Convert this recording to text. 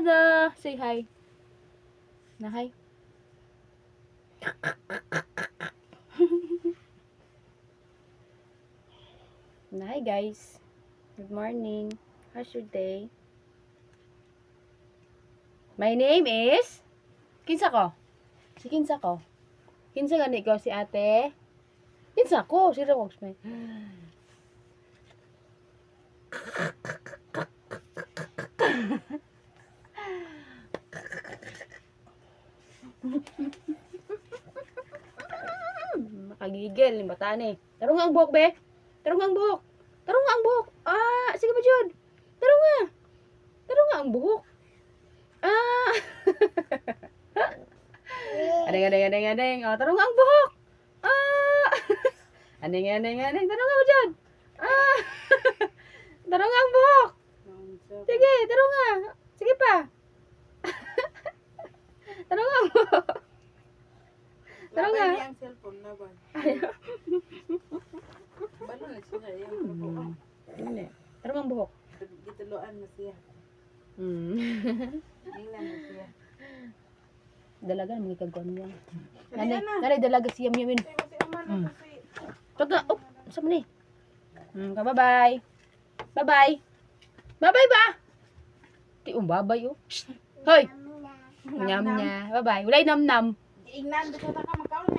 Tada! Say hi. Na hi. Na hi guys. Good morning. How's your day? My name is Kinsa ko. Si Kinsa ko. Kinsa gani ko si ate. Kinsa ko si Rox may. Makagigil ni bata ni. Tarong ang buhok be. Tarong ang buhok. Tarong ang buhok. Ah, sige ba jud? Tarong nga. Tarong nga ang buhok. Ah. Adeng. Oh, tarong nga ang buhok. Ah. Adeng. Tarong nga ba jud? Ah. Tarong nga ang buhok. Sige, tarong nga. Sige pa. Tarong nga ang buhok. Tarong nga. Ang cellphone na ba? Balo na siya yung buhok. Hindi. Tarong ang buhok. Gituluan na siya. Tingnan na siya. Dalaga naman ikagwan niya. Nanay dalaga siyam yamin. Taga, oh, saan mo ni? Bye-bye. Bye-bye. Bye-bye ba? Di bye-bye oh. Hoy. Nyam niya. Bye-bye. Walay nam-nam. Ingnan, doon ka makaon na